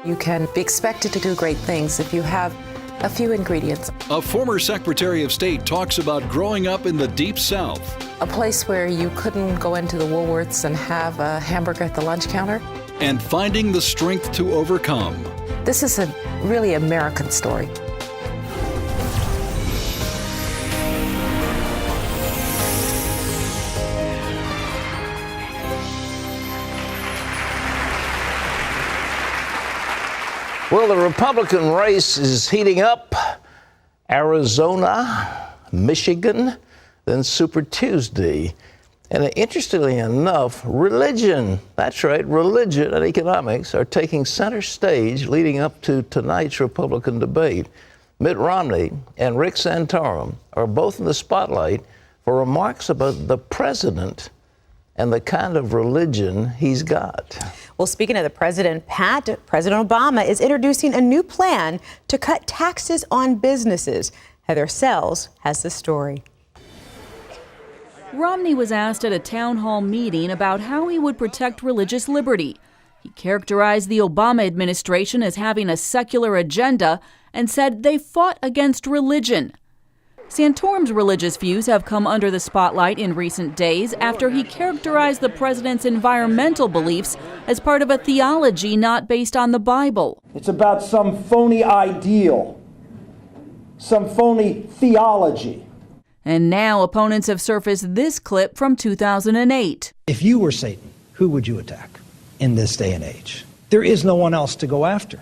You can be expected to do great things if you have a few ingredients. A former Secretary of State talks about growing up in the Deep South. A place where you couldn't go into the Woolworths and have a hamburger at the lunch counter. And finding the strength to overcome. This is a really American story. Well, the Republican race is heating up. Arizona, Michigan, then Super Tuesday. And interestingly enough, religion, that's right, religion and economics are taking center stage leading up to tonight's Republican debate. Mitt Romney and Rick Santorum are both in the spotlight for remarks about the president and the kind of religion he's got. Well, speaking of the president, Pat, President Obama is introducing a new plan to cut taxes on businesses. Heather Sells has the story. Romney was asked at a town hall meeting about how he would protect religious liberty. He characterized the Obama administration as having a secular agenda and said they fought against religion. Santorum's religious views have come under the spotlight in recent days after he characterized the president's environmental beliefs as part of a theology not based on the Bible. It's about some phony ideal, some phony theology. And now opponents have surfaced this clip from 2008. If you were Satan, who would you attack in this day and age? There is no one else to go after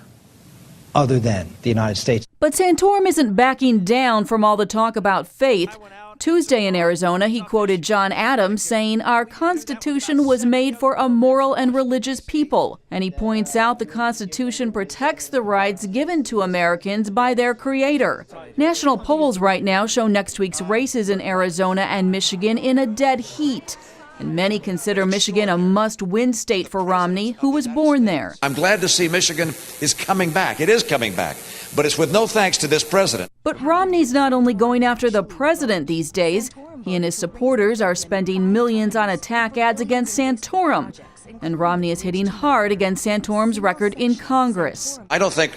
other than the United States. But Santorum isn't backing down from all the talk about faith. Tuesday in Arizona, he quoted John Adams saying, "Our Constitution was made for a moral and religious people." And he points out the Constitution protects the rights given to Americans by their creator. National polls right now show next week's races in Arizona and Michigan in a dead heat. And many consider Michigan a must-win state for Romney, who was born there. I'm glad to see Michigan is coming back. It is coming back. But it's with no thanks to this president. But Romney's not only going after the president these days. He and his supporters are spending millions on attack ads against Santorum. And Romney is hitting hard against Santorum's record in Congress. I don't think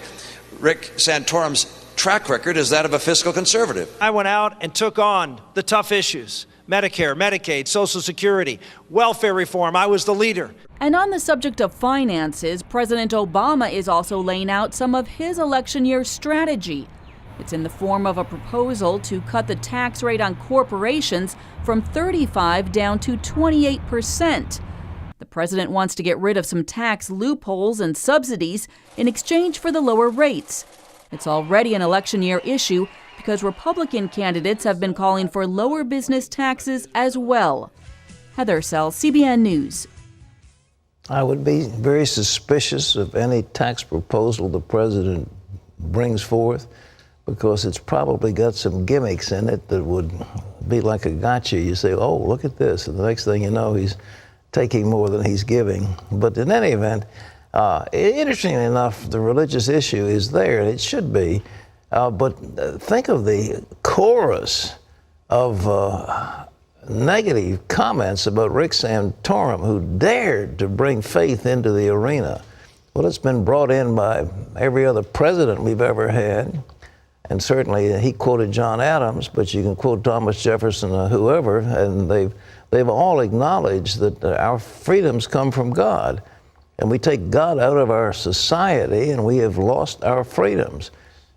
Rick Santorum's track record is that of a fiscal conservative. I went out and took on the tough issues. Medicare, Medicaid, Social Security, welfare reform. I was the leader. And on the subject of finances, President Obama is also laying out some of his election year strategy. It's in the form of a proposal to cut the tax rate on corporations from 35% down to 28%. The president wants to get rid of some tax loopholes and subsidies in exchange for the lower rates. It's already an election year issue because Republican candidates have been calling for lower business taxes as well. Heather Sells, CBN News. I would be very suspicious of any tax proposal the president brings forth because it's probably got some gimmicks in it that would be like a gotcha. You say, oh, look at this. And the next thing you know, he's taking more than he's giving. But in any event, interestingly enough, the religious issue is there, and it should be. But think of the chorus of negative comments about Rick Santorum, who dared to bring faith into the arena. Well, it's been brought in by every other president we've ever had. And certainly he quoted John Adams, but you can quote Thomas Jefferson or whoever, and they've all acknowledged that our freedoms come from God. And we take God out of our society, and we have lost our freedoms.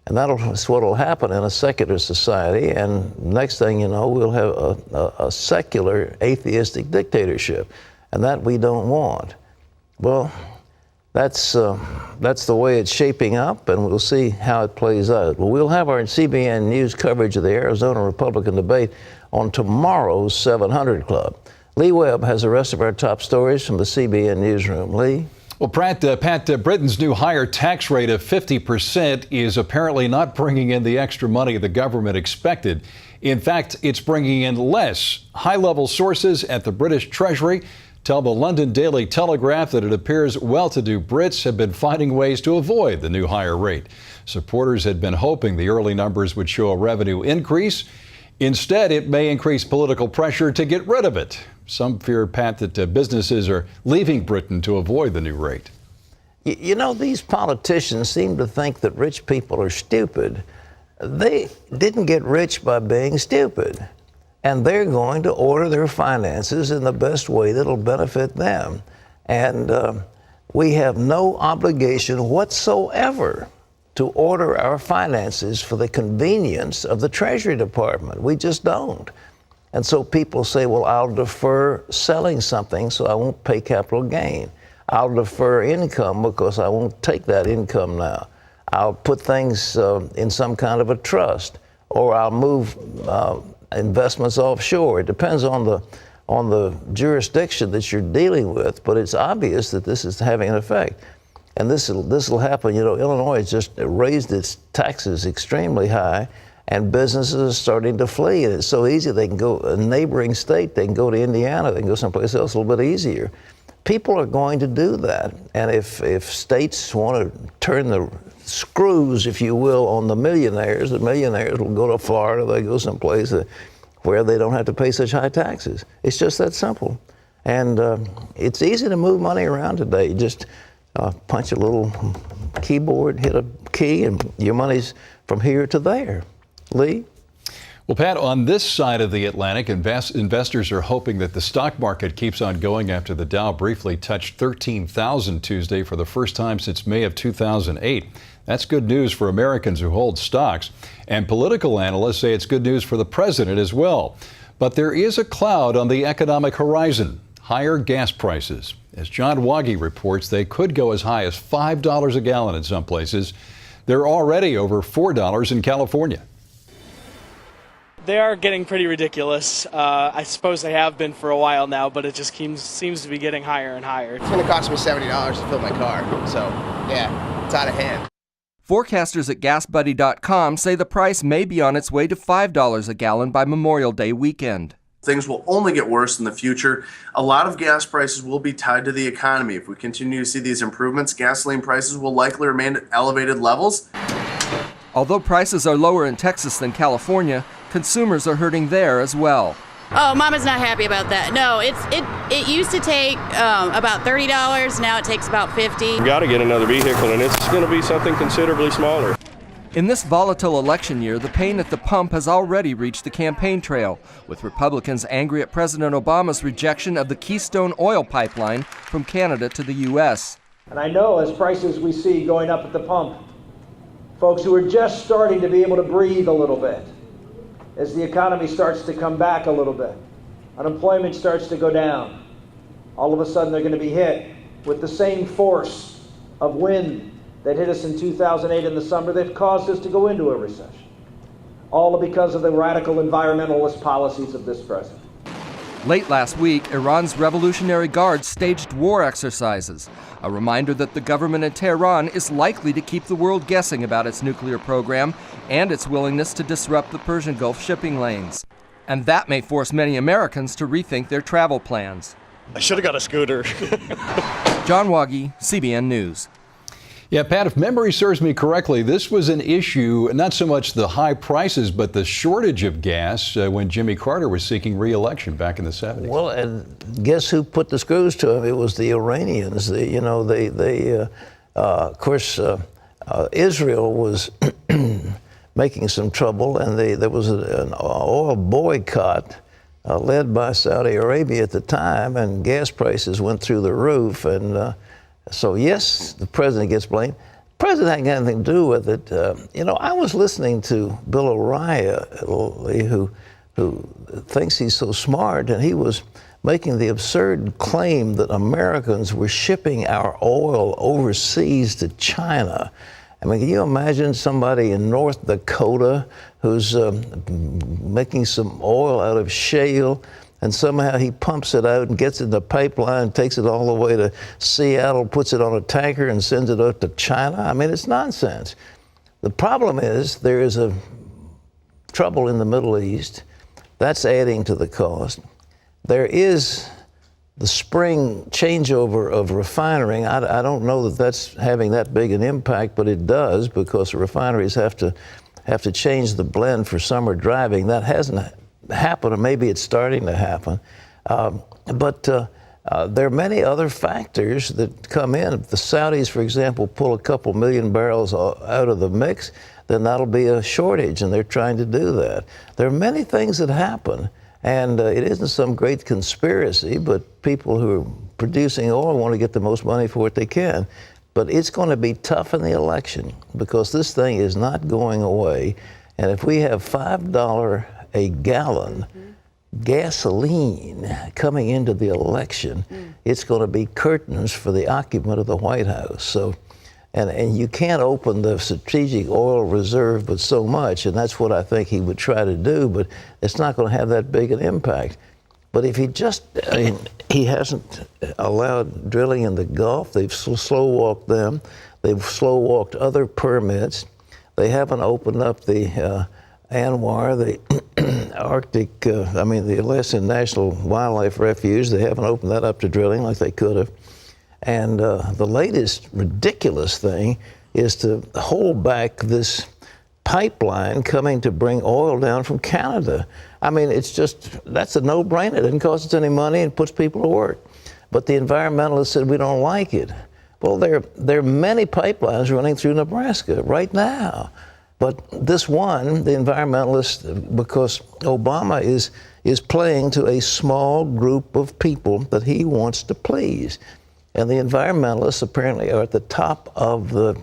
And that's what will happen in a secular society. And next thing you know, we'll have a secular atheistic dictatorship. And that we don't want. Well, that's the way it's shaping up, and we'll see how it plays out. Well, we'll have our CBN News coverage of the Arizona Republican debate on tomorrow's 700 Club. Lee Webb has the rest of our top stories from the CBN Newsroom. Lee? Well, Pat, Britain's new higher tax rate of 50% is apparently not bringing in the extra money the government expected. In fact, it's bringing in less. High-level sources at the British Treasury tell the London Daily Telegraph that it appears well-to-do Brits have been finding ways to avoid the new higher rate. Supporters had been hoping the early numbers would show a revenue increase. Instead, it may increase political pressure to get rid of it. Some fear, Pat, that businesses are leaving Britain to avoid the new rate. You know, these politicians seem to think that rich people are stupid. They didn't get rich by being stupid. And they're going to order their finances in the best way that'll benefit them. And we have no obligation whatsoever to order our finances for the convenience of the Treasury Department. We just don't. And so people say, well, I'll defer selling something so I won't pay capital gain. I'll defer income because I won't take that income now. I'll put things in some kind of a trust, or I'll move investments offshore. It depends on the jurisdiction that you're dealing with, but it's obvious that this is having an effect. And this will happen. You know, Illinois has just raised its taxes extremely high, and businesses are starting to flee. And it's so easy. They can go a neighboring state. They can go to Indiana. They can go someplace else a little bit easier. People are going to do that. And if states want to turn the screws, if you will, on the millionaires will go to Florida. They go someplace where they don't have to pay such high taxes. It's just that simple. And it's easy to move money around today. You just punch a little keyboard, hit a key, and your money's from here to there. Lee? Well, Pat, on this side of the Atlantic, investors are hoping that the stock market keeps on going after the Dow briefly touched 13,000 Tuesday for the first time since May of 2008. That's good news for Americans who hold stocks. And political analysts say it's good news for the president as well. But there is a cloud on the economic horizon: higher gas prices. As John Waggy reports, they could go as high as $5 a gallon in some places. They're already over $4 in California. They are getting pretty ridiculous. I suppose they have been for a while now, but it just seems to be getting higher and higher. It's going to cost me $70 to fill my car, so yeah, it's out of hand. Forecasters at GasBuddy.com say the price may be on its way to $5 a gallon by Memorial Day weekend. Things will only get worse in the future. A lot of gas prices will be tied to the economy. If we continue to see these improvements, gasoline prices will likely remain at elevated levels. Although prices are lower in Texas than California, consumers are hurting there as well. Oh, Mama's not happy about that. No, it used to take about $30. Now it takes about $50. We've got to get another vehicle, and it's going to be something considerably smaller. In this volatile election year, the pain at the pump has already reached the campaign trail, with Republicans angry at President Obama's rejection of the Keystone oil pipeline from Canada to the U.S. And I know as prices we see going up at the pump, folks who are just starting to be able to breathe a little bit, as the economy starts to come back a little bit, unemployment starts to go down, all of a sudden they're going to be hit with the same force of wind that hit us in 2008 in the summer that caused us to go into a recession. All because of the radical environmentalist policies of this president. Late last week, Iran's Revolutionary Guard staged war exercises, a reminder that the government in Tehran is likely to keep the world guessing about its nuclear program and its willingness to disrupt the Persian Gulf shipping lanes. And that may force many Americans to rethink their travel plans. I should have got a scooter. John Waggy, CBN News. Yeah, Pat, if memory serves me correctly, this was an issue, not so much the high prices, but the shortage of gas when Jimmy Carter was seeking re-election back in the 70s. Well, and guess who put the screws to him? It was the Iranians. Of course, Israel was making some trouble, and there was an oil boycott led by Saudi Arabia at the time, and gas prices went through the roof. And so, yes, the president gets blamed. The president hadn't got anything to do with it. I was listening to Bill O'Reilly, who thinks he's so smart, and he was making the absurd claim that Americans were shipping our oil overseas to China. I mean, can you imagine somebody in North Dakota who's making some oil out of shale, and somehow he pumps it out and gets it in the pipeline, takes it all the way to Seattle, puts it on a tanker and sends it out to China? I mean, it's nonsense. The problem is there is a trouble in the Middle East. That's adding to the cost. There is the spring changeover of refining. I don't know that that's having that big an impact, but it does, because the refineries have to change the blend for summer driving. That hasn't happened, or maybe it's starting to happen. But There are many other factors that come in. If the Saudis, for example, pull a couple million barrels out of the mix, then that'll be a shortage, and they're trying to do that. There are many things that happen, and it isn't some great conspiracy, but people who are producing oil want to get the most money for what they can. But it's going to be tough in the election because this thing is not going away. And if we have $5 a gallon gasoline coming into the election, it's going to be curtains for the occupant of the White House. So, and you can't open the strategic oil reserve but so much, and that's what I think he would try to do, but it's not going to have that big an impact. But if he just, he hasn't allowed drilling in the Gulf. They've slow-walked them. They've slow-walked other permits. They haven't opened up the ANWR, the Arctic, the Alaskan National Wildlife Refuge. They haven't opened that up to drilling like they could have. And the latest ridiculous thing is to hold back this pipeline coming to bring oil down from Canada. I mean, it's just, that's a no-brainer. It doesn't cost us any money and puts people to work. But the environmentalists said we don't like it. Well, there are many pipelines running through Nebraska right now. But this one, the environmentalists, because Obama is playing to a small group of people that he wants to please. And the environmentalists apparently are at the top of the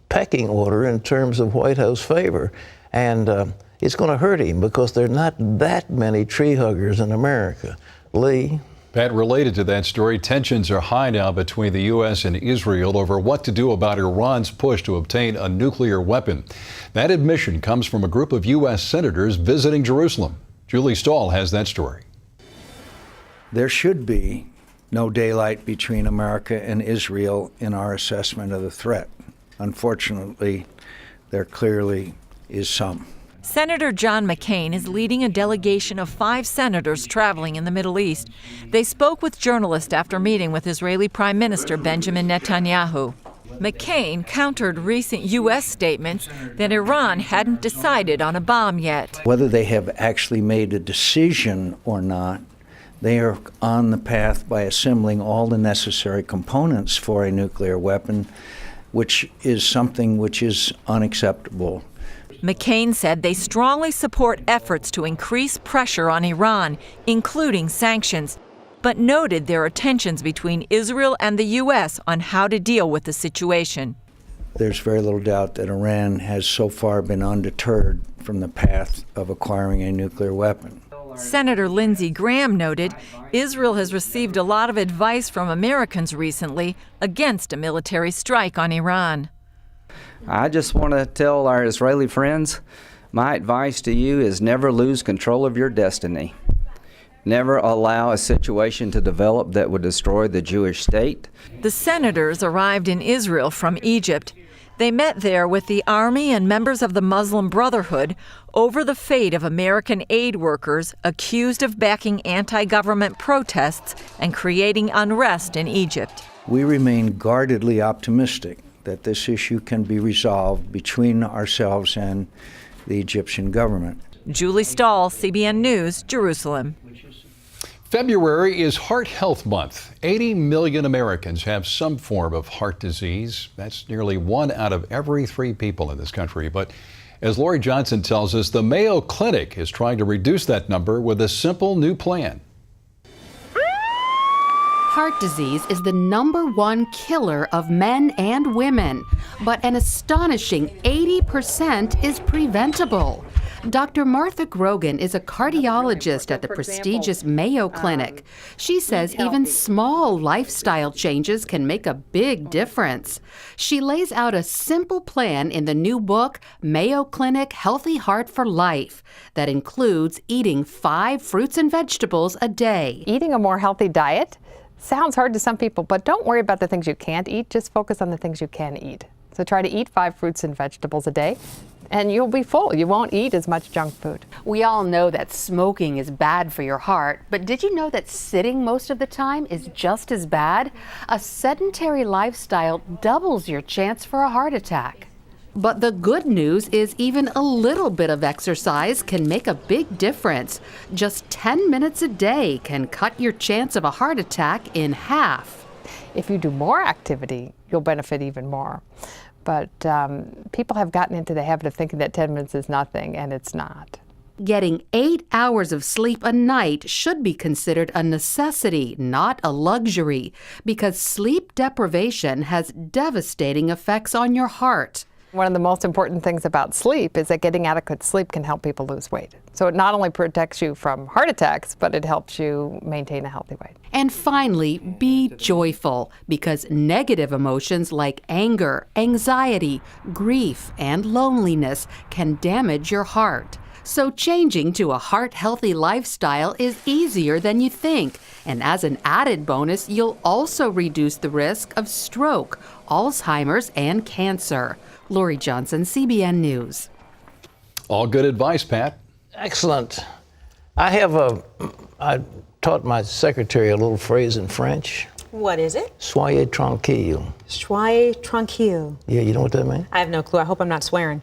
pecking order in terms of White House favor. And it's going to hurt him because there are not that many tree huggers in America. Lee? Pat, related to that story, tensions are high now between the U.S. and Israel over what to do about Iran's push to obtain a nuclear weapon. That admission comes from a group of U.S. senators visiting Jerusalem. Julie Stahl has that story. There should be no daylight between America and Israel in our assessment of the threat. Unfortunately, there clearly is some. Senator John McCain is leading a delegation of 5 senators traveling in the Middle East. They spoke with journalists after meeting with Israeli Prime Minister Benjamin Netanyahu. McCain countered recent U.S. statements that Iran hadn't decided on a bomb yet. Whether they have actually made a decision or not, they are on the path by assembling all the necessary components for a nuclear weapon, which is something which is unacceptable. McCain said they strongly support efforts to increase pressure on Iran, including sanctions, but noted there are tensions between Israel and the U.S. on how to deal with the situation. There's very little doubt that Iran has so far been undeterred from the path of acquiring a nuclear weapon. Senator Lindsey Graham noted Israel has received a lot of advice from Americans recently against a military strike on Iran. I just want to tell our Israeli friends, my advice to you is never lose control of your destiny. Never allow a situation to develop that would destroy the Jewish state. The senators arrived in Israel from Egypt. They met there with the army and members of the Muslim Brotherhood over the fate of American aid workers accused of backing anti-government protests and creating unrest in Egypt. We remain guardedly optimistic that this issue can be resolved between ourselves and the Egyptian government. Julie Stahl, CBN News, Jerusalem. February is Heart Health Month. 80 million Americans have some form of heart disease. That's nearly 1 out of every 3 people in this country. But as Lori Johnson tells us, the Mayo Clinic is trying to reduce that number with a simple new plan. Heart disease is the #1 killer of men and women, but an astonishing 80% is preventable. Dr. Martha Grogan is a cardiologist at the prestigious Mayo Clinic. She says even small lifestyle changes can make a big difference. She lays out a simple plan in the new book, Mayo Clinic Healthy Heart for Life, that includes eating 5 fruits and vegetables a day. Eating a more healthy diet sounds hard to some people, but don't worry about the things you can't eat. Just focus on the things you can eat. So try to eat 5 fruits and vegetables a day, and you'll be full. You won't eat as much junk food. We all know that smoking is bad for your heart, but did you know that sitting most of the time is just as bad? A sedentary lifestyle doubles your chance for a heart attack. But the good news is even a little bit of exercise can make a big difference. Just 10 minutes a day can cut your chance of a heart attack in half. If you do more activity, you'll benefit even more. But people have gotten into the habit of thinking that 10 minutes is nothing, and it's not. Getting 8 hours of sleep a night should be considered a necessity, not a luxury, because sleep deprivation has devastating effects on your heart. One of the most important things about sleep is that getting adequate sleep can help people lose weight. So it not only protects you from heart attacks, but it helps you maintain a healthy weight. And finally, be joyful, because negative emotions like anger, anxiety, grief, and loneliness can damage your heart. So changing to a heart-healthy lifestyle is easier than you think. And as an added bonus, you'll also reduce the risk of stroke, Alzheimer's, and cancer. Lori Johnson, CBN News. All good advice, Pat. Excellent. I taught my secretary a little phrase in French. What is it? Soyez tranquille. Soyez tranquille. Yeah, you know what that means? I have no clue. I hope I'm not swearing.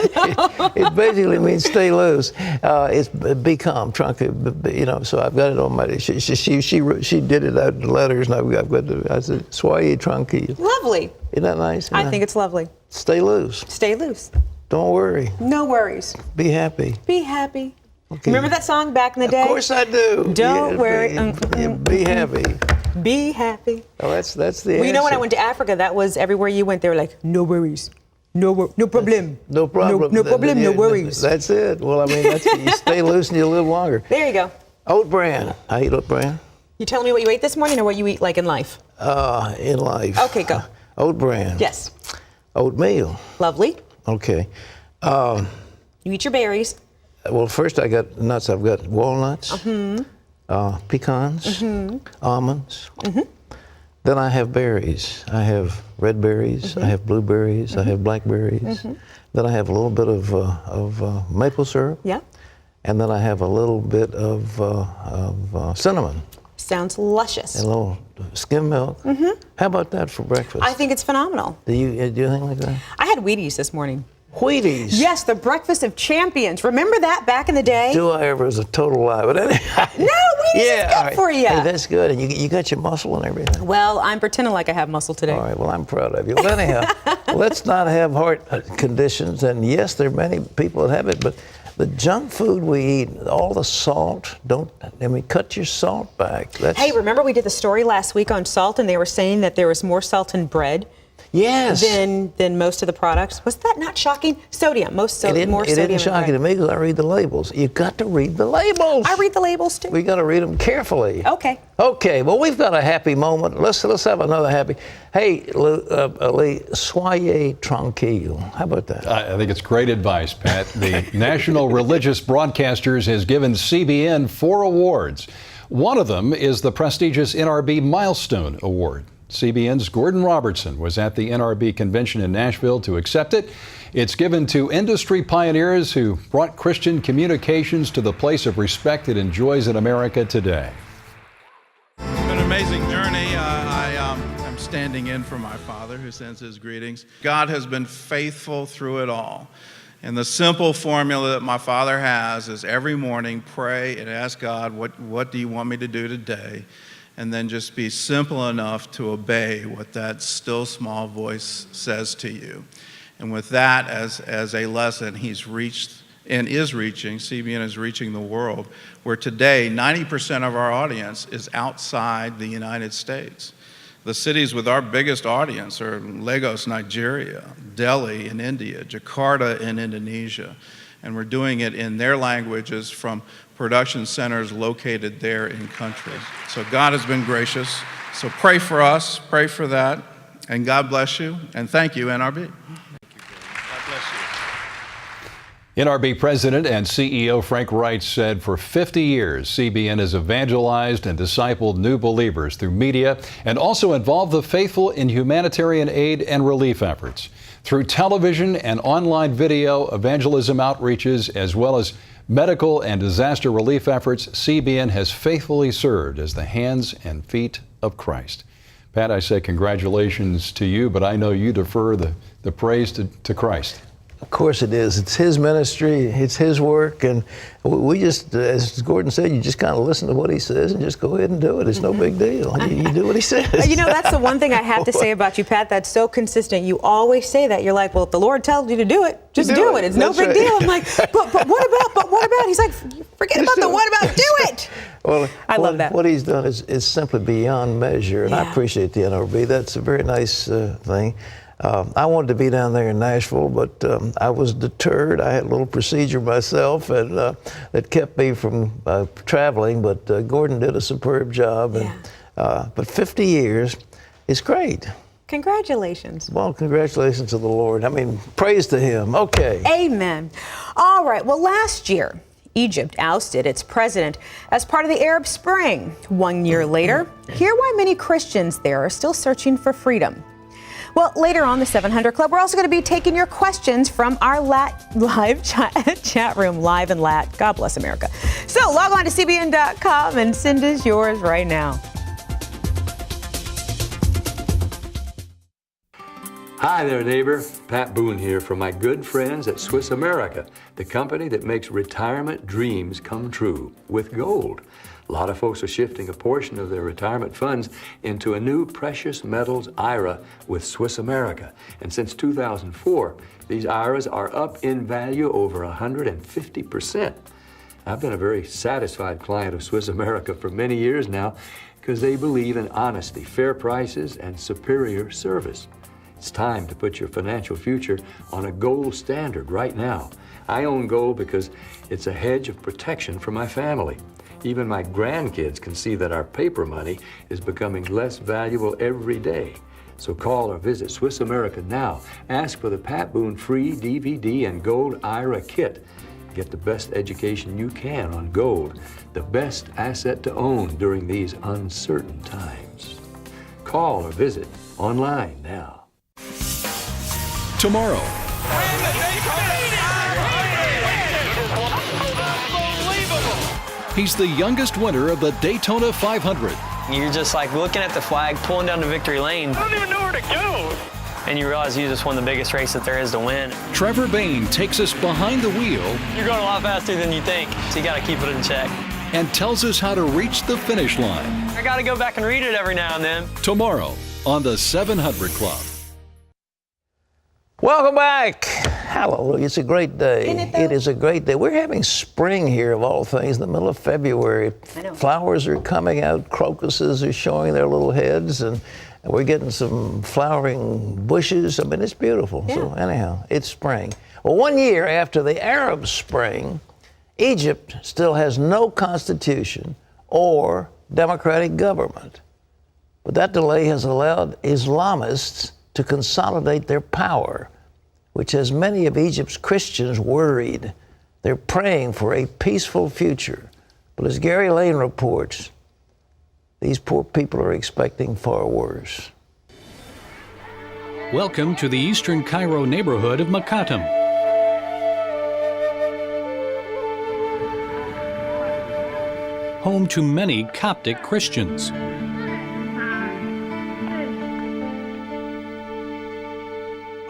It basically means stay loose. It's be calm, tranquille. You know, so I've got it on my. She did it out in letters, and I've got the. I said, "Soyez tranquille." Lovely. Isn't that nice? I think it's lovely. Stay loose. Stay loose. Don't worry. No worries. Be happy. Be happy. Okay. Remember that song back in the day? Of course I do. Don't worry. Be happy. Be happy. Oh, that's the answer. Well, you know, when I went to Africa, that was everywhere you went. They were like, no worries. No problem. No problem. No problem, no worries. That's it. Well, I mean, you stay loose and you live longer. There you go. Oat bran. I eat oat bran. You telling me what you ate this morning or what you eat like in life? In life. Okay, go. Oat bran. Yes. Oatmeal. Lovely. Okay. You eat your berries. Well, first I got nuts. I've got walnuts, pecans, almonds. Then I have berries. I have red berries. I have blueberries. I have blackberries. Then I have a little bit of maple syrup. Yeah. And then I have a little bit of cinnamon. Sounds luscious. And a little skim milk. How about that for breakfast? I think it's phenomenal. Do you do anything like that? I had Wheaties this morning. Wheaties? Yes, the breakfast of champions. Remember that back in the day? Do I ever? It was a total lie. But anyhow. No, Wheaties is good for you. Hey, that's good. And you got your muscle and everything. Well, I'm pretending like I have muscle today. All right, well, I'm proud of you. Well, anyhow, let's not have heart conditions. And yes, there are many people that have it, but the junk food we eat, all the salt, cut your salt back. Hey, remember we did the story last week on salt, and they were saying that there was more salt in bread? Yes. Than most of the products. Was that not shocking? Sodium, more sodium. It isn't shocking to me because I read the labels. You've got to read the labels. I read the labels too. We got to read them carefully. Okay. Okay. Well, we've got a happy moment. Let's have another happy. Hey, Lee, soyez tranquille. How about that? I think it's great advice, Pat. The National Religious Broadcasters has given CBN 4 awards. One of them is the prestigious NRB Milestone Award. CBN's Gordon Robertson was at the NRB convention in Nashville to accept it. It's given to industry pioneers who brought Christian communications to the place of respect it enjoys in America today. It's been an amazing journey. I'm standing in for my father who sends his greetings. God has been faithful through it all. And the simple formula that my father has is every morning pray and ask God, what do you want me to do today? And then just be simple enough to obey what that still small voice says to you. And with that as a lesson, he's reached and is reaching, CBN is reaching the world, where today 90% of our audience is outside the United States. The cities with our biggest audience are Lagos, Nigeria, Delhi in India, Jakarta in Indonesia. And we're doing it in their languages from production centers located there in country. So God has been gracious. So pray for us, pray for that, and God bless you, and thank you, NRB. God bless you. NRB President and CEO Frank Wright said for 50 years, CBN has evangelized and discipled new believers through media and also involved the faithful in humanitarian aid and relief efforts. Through television and online video evangelism outreaches, as well as medical and disaster relief efforts, CBN has faithfully served as the hands and feet of Christ. Pat, I say congratulations to you, but I know you defer the praise to Christ. Of course it is. It's his ministry, it's his work, and we just, as Gordon said, you just kind of listen to what he says and just go ahead and do it. It's no big deal. You do what he says. You know, that's the one thing I have to say about you, Pat, that's so consistent. You always say that. You're like, well, if the Lord tells you to do it, just do it. It's no big deal. I'm like, but what about? He's like, forget about the what about, do it. Well, I love that. What he's done is simply beyond measure, and I appreciate the NRB. That's a very nice thing. I wanted to be down there in Nashville, but I was deterred. I had a little procedure myself, and that kept me from traveling. But Gordon did a superb job. And, but 50 years is great. Congratulations. Well, congratulations to the Lord. I mean, praise to him. Okay. Amen. All right. Well, last year, Egypt ousted its president as part of the Arab Spring. 1 year later, hear why many Christians there are still searching for freedom. Well, later on the 700 Club, we're also going to be taking your questions from our live chat room, live and lat. God bless America. So log on to CBN.com and send us yours right now. Hi there, neighbor. Pat Boone here from my good friends at Swiss America, the company that makes retirement dreams come true with gold. A lot of folks are shifting a portion of their retirement funds into a new precious metals IRA with Swiss America. And since 2004, these IRAs are up in value over 150%. I've been a very satisfied client of Swiss America for many years now because they believe in honesty, fair prices, and superior service. It's time to put your financial future on a gold standard right now. I own gold because it's a hedge of protection for my family. Even my grandkids can see that our paper money is becoming less valuable every day. So call or visit Swiss America now. Ask for the Pat Boone free DVD and gold IRA kit. Get the best education you can on gold, the best asset to own during these uncertain times. Call or visit online now. Tomorrow. He's the youngest winner of the Daytona 500. You're just like looking at the flag, pulling down to victory lane. I don't even know where to go. And you realize you just won the biggest race that there is to win. Trevor Bayne takes us behind the wheel. You're going a lot faster than you think, so you got to keep it in check. And tells us how to reach the finish line. I got to go back and read it every now and then. Tomorrow on the 700 Club. Welcome back. Hallelujah. It's a great day. It is a great day. We're having spring here, of all things, in the middle of February. I know. Flowers are coming out. Crocuses are showing their little heads. And we're getting some flowering bushes. I mean, it's beautiful. Yeah. So anyhow, it's spring. Well, 1 year after the Arab Spring, Egypt still has no constitution or democratic government. But that delay has allowed Islamists to consolidate their power, which has many of Egypt's Christians worried. They're praying for a peaceful future. But as Gary Lane reports, these poor people are expecting far worse. Welcome to the eastern Cairo neighborhood of Makatem. Home to many Coptic Christians.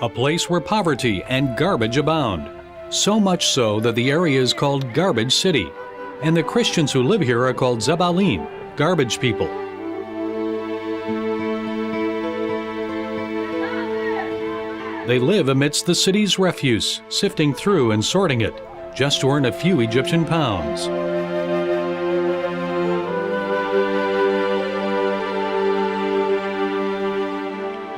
A place where poverty and garbage abound. So much so that the area is called Garbage City. And the Christians who live here are called Zebalim, garbage people. They live amidst the city's refuse, sifting through and sorting it, just to earn a few Egyptian pounds.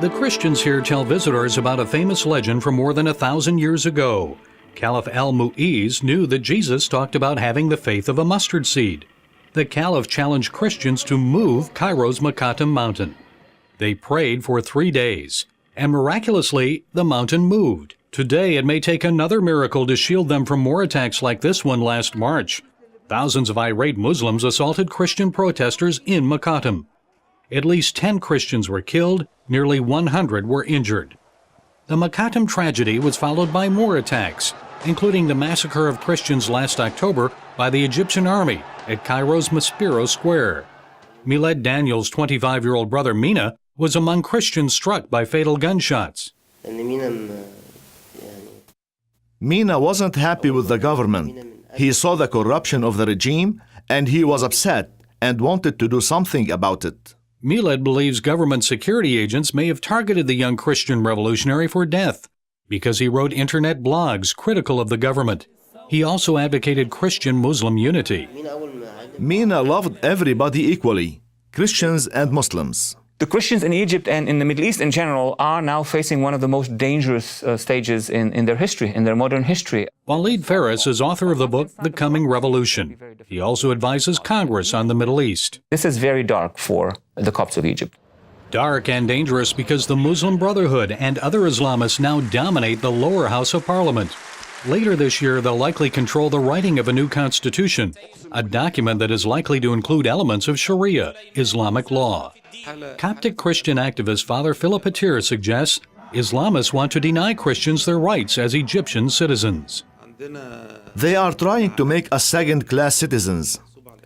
The Christians here tell visitors about a famous legend from more than 1,000 years ago. Caliph al-Mu'iz knew that Jesus talked about having the faith of a mustard seed. The Caliph challenged Christians to move Cairo's Makatem mountain. They prayed for 3 days, and miraculously, the mountain moved. Today, it may take another miracle to shield them from more attacks like this one last March. Thousands of irate Muslims assaulted Christian protesters in Makatem. At least 10 Christians were killed, nearly 100 were injured. The Makatem tragedy was followed by more attacks, including the massacre of Christians last October by the Egyptian army at Cairo's Maspero Square. Milad Daniel's 25-year-old brother Mina was among Christians struck by fatal gunshots. Mina wasn't happy with the government. He saw the corruption of the regime and he was upset and wanted to do something about it. Milad believes government security agents may have targeted the young Christian revolutionary for death because he wrote internet blogs critical of the government. He also advocated Christian-Muslim unity. Mina loved everybody equally, Christians and Muslims. The Christians in Egypt and in the Middle East in general are now facing one of the most dangerous stages in their history, in their modern history. Walid Faris is author of the book The Coming Revolution. He also advises Congress on the Middle East. This is very dark for the Copts of Egypt. Dark and dangerous because the Muslim Brotherhood and other Islamists now dominate the lower house of parliament. Later this year, they'll likely control the writing of a new constitution, a document that is likely to include elements of Sharia, Islamic law. Coptic Christian activist Father Philip Hatir suggests Islamists want to deny Christians their rights as Egyptian citizens. They are trying to make us second-class citizens.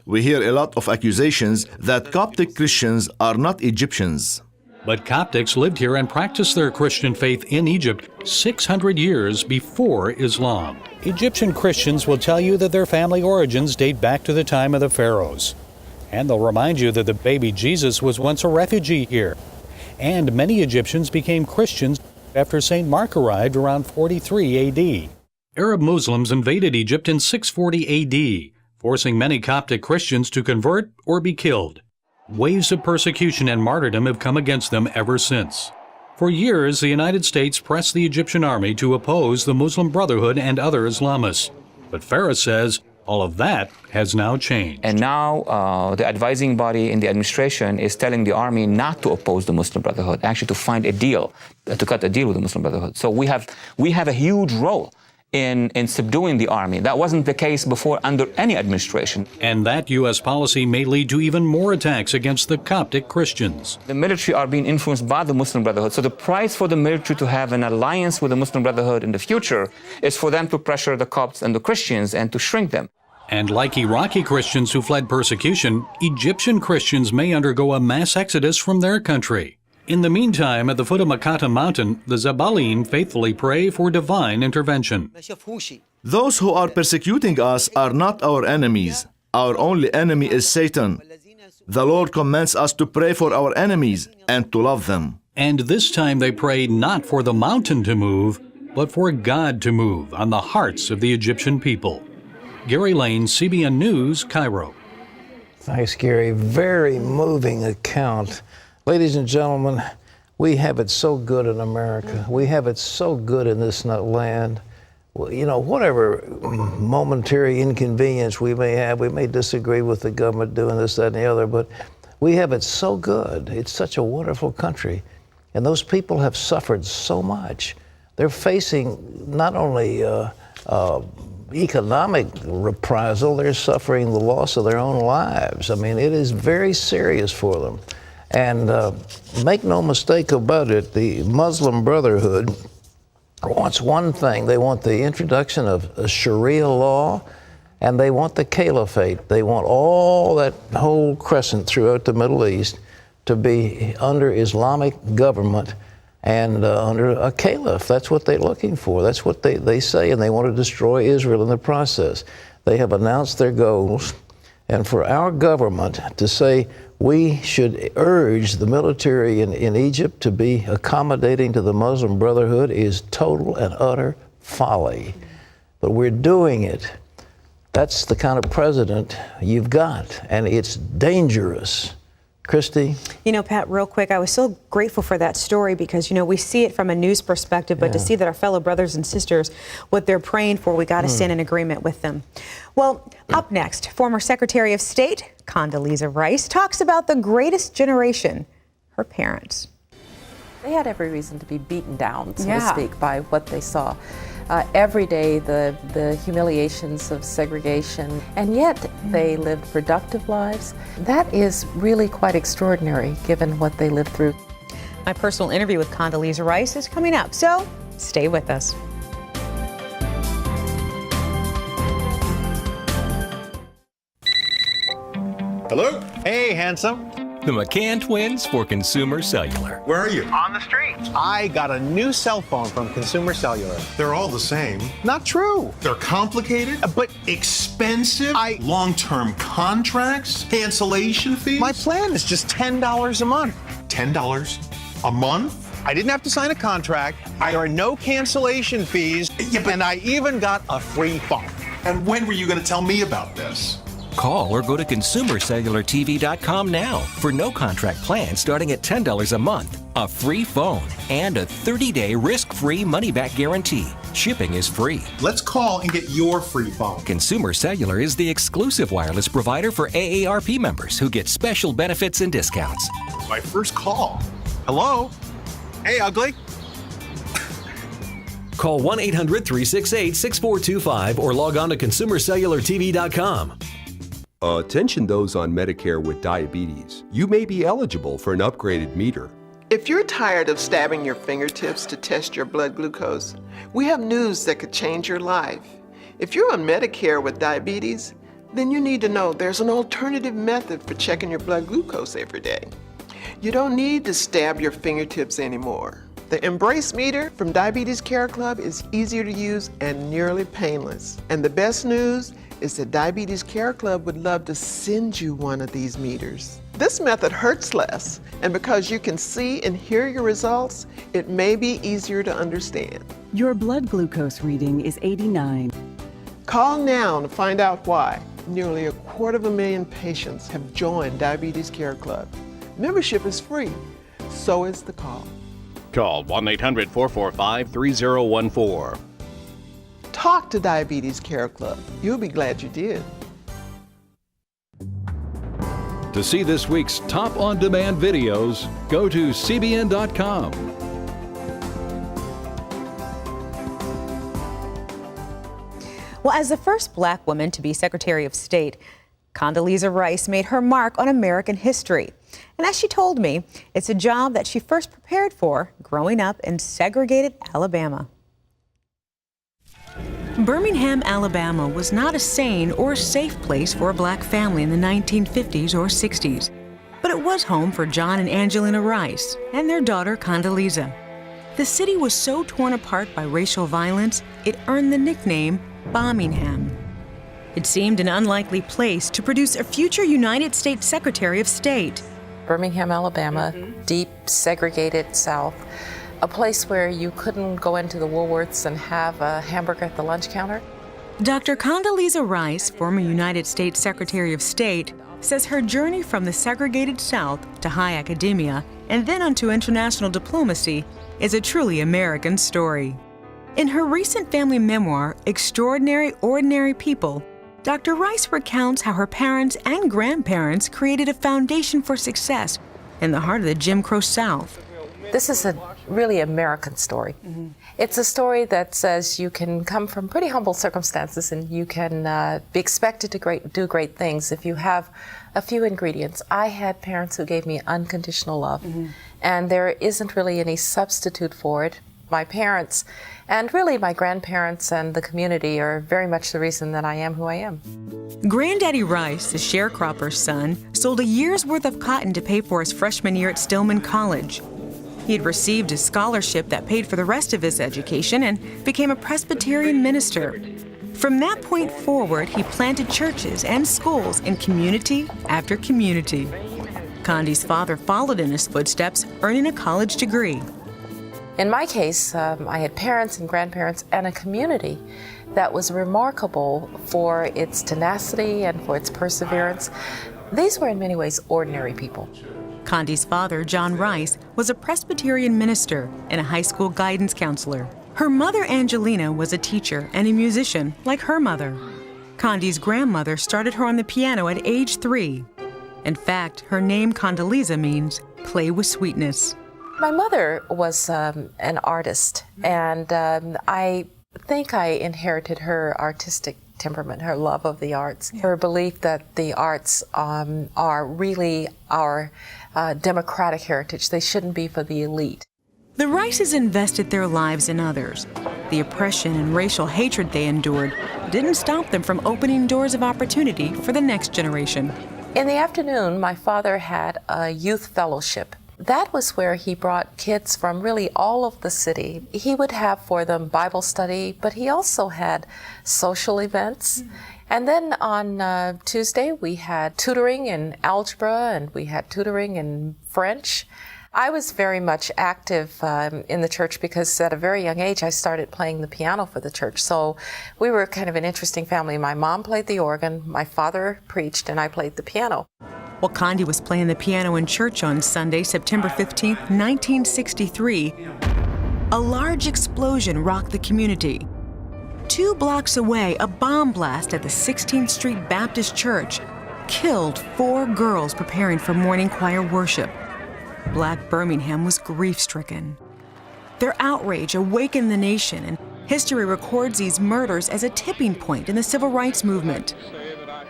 We hear a lot of accusations that Coptic Christians are not Egyptians. But Coptics lived here and practiced their Christian faith in Egypt 600 years before Islam. Egyptian Christians will tell you that their family origins date back to the time of the pharaohs. And they'll remind you that the baby Jesus was once a refugee here. And many Egyptians became Christians after St. Mark arrived around 43 AD. Arab Muslims invaded Egypt in 640 AD, forcing many Coptic Christians to convert or be killed. Waves of persecution and martyrdom have come against them ever since. For years, the United States pressed the Egyptian army to oppose the Muslim Brotherhood and other Islamists. But Faris says all of that has now changed. And now the advising body in the administration is telling the army not to oppose the Muslim Brotherhood, actually to find a deal, to cut a deal with the Muslim Brotherhood. So we have a huge role in subduing the army. That wasn't the case before under any administration. And that U.S. policy may lead to even more attacks against the Coptic Christians. The military are being influenced by the Muslim Brotherhood. So the price for the military to have an alliance with the Muslim Brotherhood in the future is for them to pressure the Copts and the Christians and to shrink them. And like Iraqi Christians who fled persecution, Egyptian Christians may undergo a mass exodus from their country. In the meantime, at the foot of Makata Mountain, the Zabalim faithfully pray for divine intervention. Those who are persecuting us are not our enemies. Our only enemy is Satan. The Lord commands us to pray for our enemies and to love them. And this time they prayed not for the mountain to move, but for God to move on the hearts of the Egyptian people. Gary Lane, CBN News, Cairo. Thanks, Gary. Very moving account. Ladies and gentlemen, we have it so good in America. We have it so good in this land. Well, you know, whatever momentary inconvenience we may have, we may disagree with the government doing this, that, and the other, but we have it so good. It's such a wonderful country. And those people have suffered so much. They're facing not only economic reprisal, they're suffering the loss of their own lives. I mean, it is very serious for them. And make no mistake about it, the Muslim Brotherhood wants one thing. They want the introduction of a Sharia law, and they want the caliphate. They want all that whole crescent throughout the Middle East to be under Islamic government and under a caliph. That's what they're looking for. That's what they say, and they want to destroy Israel in the process. They have announced their goals, and for our government to say we should urge the military in Egypt to be accommodating to the Muslim Brotherhood is total and utter folly. But we're doing it. That's the kind of president you've got, and it's dangerous. Christy? You know, Pat, real quick, I was so grateful for that story because, you know, we see it from a news perspective, but to see that our fellow brothers and sisters, what they're praying for, we got to stand in agreement with them. Well, up next, former Secretary of State Condoleezza Rice talks about the greatest generation, her parents. They had every reason to be beaten down, so to speak, by what they saw. Every day, the humiliations of segregation, and yet they lived productive lives. That is really quite extraordinary, given what they lived through. My personal interview with Condoleezza Rice is coming up, so stay with us. Hello? Hey, handsome. The McCann twins for Consumer Cellular. Where are you? On the street. I got a new cell phone from Consumer Cellular. They're all the same. Not true. They're complicated, but expensive. Long-term contracts, cancellation fees. My plan is just $10 a month. $10 a month? I didn't have to sign a contract. There are no cancellation fees, and I even got a free phone. And when were you going to tell me about this? Call or go to consumercellulartv.com now for no contract plan starting at $10 a month, a free phone, and a 30-day risk-free money-back guarantee. Shipping is free. Let's call and get your free phone. Consumer Cellular is the exclusive wireless provider for AARP members who get special benefits and discounts. My first call. Hello? Hey, ugly. Call 1-800-368-6425 or log on to consumercellulartv.com. Attention those on Medicare with diabetes. You may be eligible for an upgraded meter. If you're tired of stabbing your fingertips to test your blood glucose, we have news that could change your life. If you're on Medicare with diabetes, then you need to know there's an alternative method for checking your blood glucose every day. You don't need to stab your fingertips anymore. The Embrace meter from Diabetes Care Club is easier to use and nearly painless. And the best news is that Diabetes Care Club would love to send you one of these meters. This method hurts less, and because you can see and hear your results, it may be easier to understand. Your blood glucose reading is 89. Call now to find out why. Nearly 250,000 patients have joined Diabetes Care Club. Membership is free, so is the call. Call 1-800-445-3014. Talk to Diabetes Care Club. You'll be glad you did. To see this week's top on-demand videos, go to CBN.com. Well, as the first black woman to be Secretary of State, Condoleezza Rice made her mark on American history. And as she told me, it's a job that she first prepared for growing up in segregated Alabama. Birmingham, Alabama was not a sane or safe place for a black family in the 1950s or 60s. But it was home for John and Angelina Rice and their daughter Condoleezza. The city was so torn apart by racial violence, it earned the nickname Bombingham. It seemed an unlikely place to produce a future United States Secretary of State. Birmingham, Alabama, deep, segregated South, a place where you couldn't go into the Woolworths and have a hamburger at the lunch counter. Dr. Condoleezza Rice, former United States Secretary of State, says her journey from the segregated South to high academia and then onto international diplomacy is a truly American story. In her recent family memoir, Extraordinary Ordinary People, Dr. Rice recounts how her parents and grandparents created a foundation for success in the heart of the Jim Crow South. This is a really American story. It's a story that says you can come from pretty humble circumstances and you can be expected to do great things if you have a few ingredients. I had parents who gave me unconditional love, and there isn't really any substitute for it. My parents, and really my grandparents and the community, are very much the reason that I am who I am. Granddaddy Rice, the sharecropper's son, sold a year's worth of cotton to pay for his freshman year at Stillman College. He had received a scholarship that paid for the rest of his education and became a Presbyterian minister. From that point forward, he planted churches and schools in community after community. Condi's father followed in his footsteps, earning a college degree. In my case, I had parents and grandparents and a community that was remarkable for its tenacity and for its perseverance. These were in many ways ordinary people. Condi's father, John Rice, was a Presbyterian minister and a high school guidance counselor. Her mother, Angelina, was a teacher and a musician like her mother. Condi's grandmother started her on the piano at age 3. In fact, her name Condoleezza means play with sweetness. My mother was an artist, and I think I inherited her artistic temperament, her love of the arts, her belief that the arts are really our democratic heritage. They shouldn't be for the elite. The Rices invested their lives in others. The oppression and racial hatred they endured didn't stop them from opening doors of opportunity for the next generation. In the afternoon, my father had a youth fellowship. That was where he brought kids from really all of the city. He would have for them Bible study, but he also had social events. And then on Tuesday, we had tutoring in algebra and we had tutoring in French. I was very much active in the church because at a very young age, I started playing the piano for the church. So we were kind of an interesting family. My mom played the organ, my father preached, and I played the piano. While Condi was playing the piano in church on Sunday, September 15, 1963, a large explosion rocked the community. 2 blocks away, a bomb blast at the 16th Street Baptist Church killed 4 girls preparing for morning choir worship. Black Birmingham was grief-stricken. Their outrage awakened the nation, and history records these murders as a tipping point in the civil rights movement.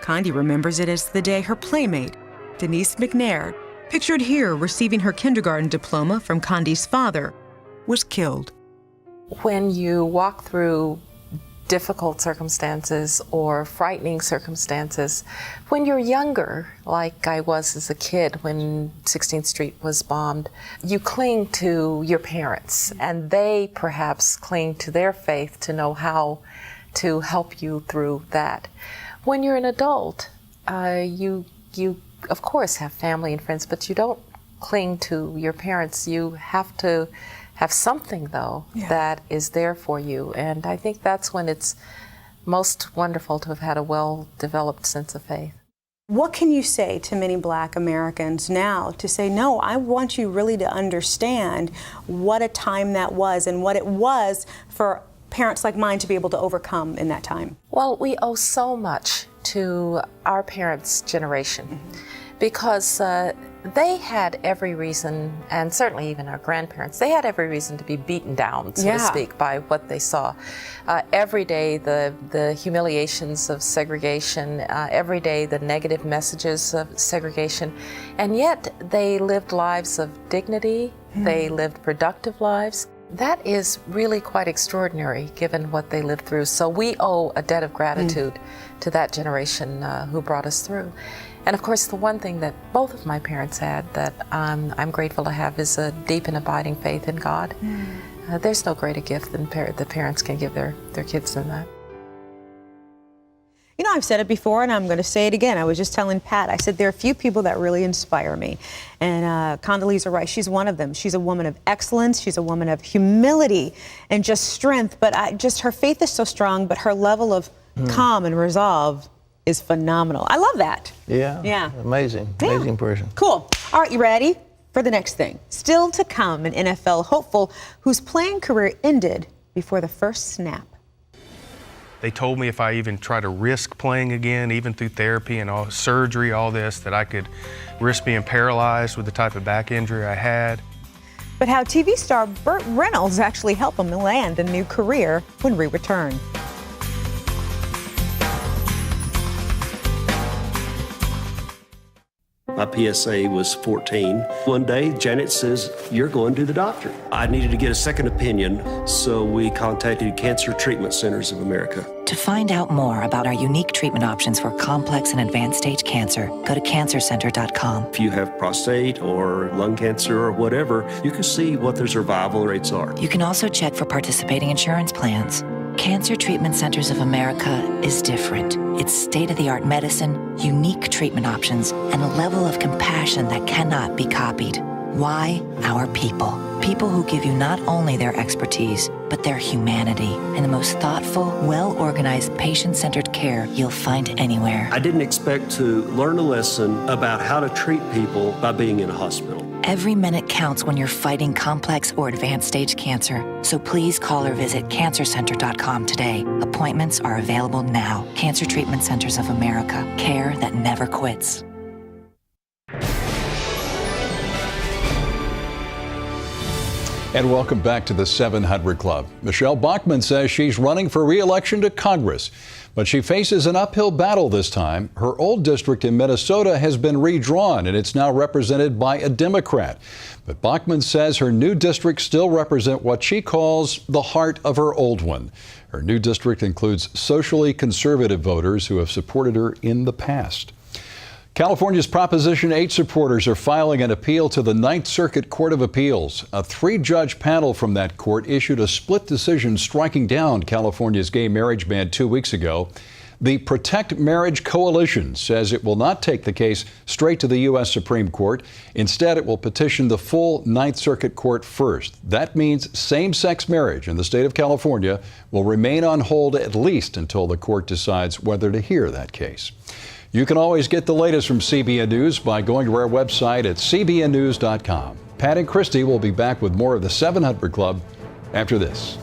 Condi remembers it as the day her playmate, Denise McNair, pictured here receiving her kindergarten diploma from Condi's father, was killed. When you walk through difficult circumstances or frightening circumstances, when you're younger, like I was as a kid when 16th Street was bombed, you cling to your parents, and they perhaps cling to their faith to know how to help you through that. When you're an adult, you of course have family and friends, but you don't cling to your parents. You have to have something, though, that is there for you. And I think that's when it's most wonderful to have had a well-developed sense of faith. What can you say to many Black Americans now to say, no, I want you really to understand what a time that was and what it was for parents like mine to be able to overcome in that time? Well, we owe so much to our parents' generation because they had every reason, and certainly even our grandparents, they had every reason to be beaten down, so to speak, by what they saw. Every day, the humiliations of segregation, every day, the negative messages of segregation, and yet they lived lives of dignity, they lived productive lives. That is really quite extraordinary given what they lived through. So we owe a debt of gratitude to that generation who brought us through. And of course, the one thing that both of my parents had that I'm grateful to have is a deep and abiding faith in God. There's no greater gift than the parents can give their kids than that. You know, I've said it before, and I'm going to say it again. I was just telling Pat, I said there are a few people that really inspire me. And Condoleezza Rice, she's one of them. She's a woman of excellence. She's a woman of humility and just strength. But her faith is so strong, but her level of calm and resolve is phenomenal. I love that. Yeah. Amazing person. Cool. All right, you ready for the next thing? Still to come, an NFL hopeful whose playing career ended before the first snap. They told me if I even try to risk playing again, even through therapy and all surgery, all this, that I could risk being paralyzed with the type of back injury I had. But how TV star Burt Reynolds actually helped him land a new career when we return. My PSA was 14. One day, Janet says, "You're going to the doctor." I needed to get a second opinion, so we contacted Cancer Treatment Centers of America. To find out more about our unique treatment options for complex and advanced stage cancer, go to cancercenter.com. If you have prostate or lung cancer or whatever, you can see what their survival rates are. You can also check for participating insurance plans. Cancer Treatment Centers of America is different. It's state-of-the-art medicine, unique treatment options, and a level of compassion that cannot be copied. Why? Our people. People who give you not only their expertise, but their humanity and the most thoughtful, well-organized, patient-centered care you'll find anywhere. I didn't expect to learn a lesson about how to treat people by being in a hospital. Every minute counts when you're fighting complex or advanced stage cancer. So please call or visit cancercenter.com today. Appointments are available now. Cancer Treatment Centers of America. Care that never quits. And welcome back to the 700 Club. Michelle Bachmann says she's running for re-election to Congress, but she faces an uphill battle this time. Her old district in Minnesota has been redrawn, and it's now represented by a Democrat. But Bachmann says her new district still represents what she calls the heart of her old one. Her new district includes socially conservative voters who have supported her in the past. California's Proposition 8 supporters are filing an appeal to the Ninth Circuit Court of Appeals. A 3-judge panel from that court issued a split decision striking down California's gay marriage ban 2 weeks ago. The Protect Marriage Coalition says it will not take the case straight to the U.S. Supreme Court. Instead, it will petition the full Ninth Circuit Court first. That means same-sex marriage in the state of California will remain on hold at least until the court decides whether to hear that case. You can always get the latest from CBN News by going to our website at cbnnews.com. Pat and Christy will be back with more of the 700 Club after this.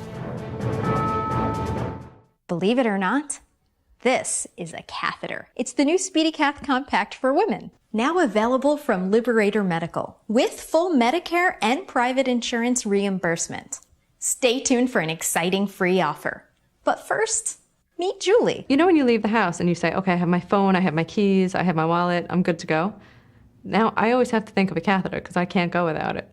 Believe it or not, this is a catheter. It's the new SpeediCath Compact for women, now available from Liberator Medical, with full Medicare and private insurance reimbursement. Stay tuned for an exciting free offer. But first, meet Julie. You know when you leave the house and you say, okay, I have my phone, I have my keys, I have my wallet, I'm good to go? Now I always have to think of a catheter because I can't go without it.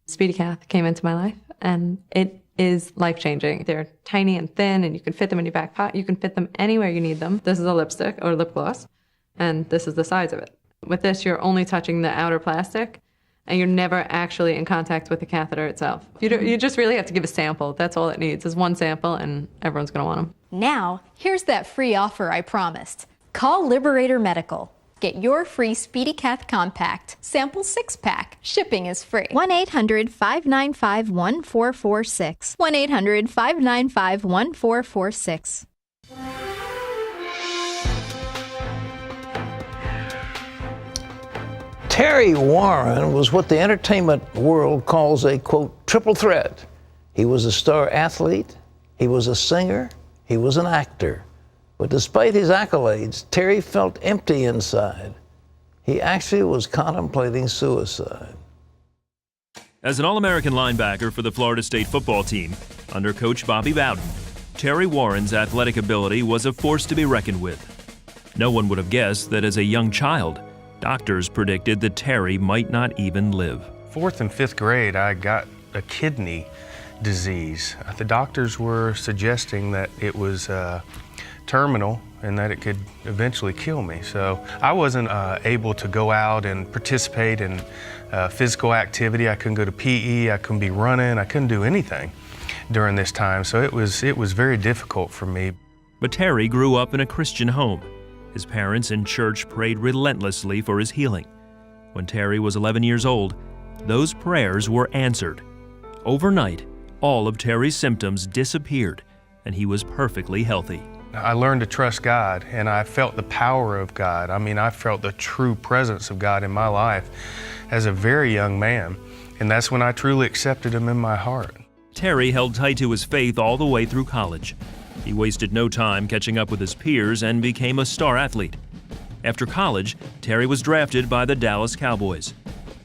SpeediCath came into my life and it is life-changing. They're tiny and thin and you can fit them in your back pocket. You can fit them anywhere you need them. This is a lipstick or lip gloss and this is the size of it. With this, you're only touching the outer plastic and you're never actually in contact with the catheter itself. You just really have to give a sample. That's all it needs is one sample and everyone's gonna want them. Now, here's that free offer I promised. Call Liberator Medical. Get your free SpeediCath Compact sample 6-pack. Shipping is free. 1-800-595-1446. 1-800-595-1446. Terry Warren was what the entertainment world calls a, quote, triple threat. He was a star athlete, he was a singer, he was an actor. But despite his accolades, Terry felt empty inside. He actually was contemplating suicide. As an All-American linebacker for the Florida State football team, under Coach Bobby Bowden, Terry Warren's athletic ability was a force to be reckoned with. No one would have guessed that as a young child, doctors predicted that Terry might not even live. 4th and 5th grade, I got a kidney disease. The doctors were suggesting that it was terminal and that it could eventually kill me. So I wasn't able to go out and participate in physical activity. I couldn't go to PE, I couldn't be running, I couldn't do anything during this time. So it was very difficult for me. But Terry grew up in a Christian home. His parents and church prayed relentlessly for his healing. When Terry was 11 years old, those prayers were answered. Overnight, all of Terry's symptoms disappeared and he was perfectly healthy. I learned to trust God, and I felt the power of God. I mean, I felt the true presence of God in my life as a very young man, and that's when I truly accepted Him in my heart. Terry held tight to his faith all the way through college. He wasted no time catching up with his peers and became a star athlete. After college, Terry was drafted by the Dallas Cowboys.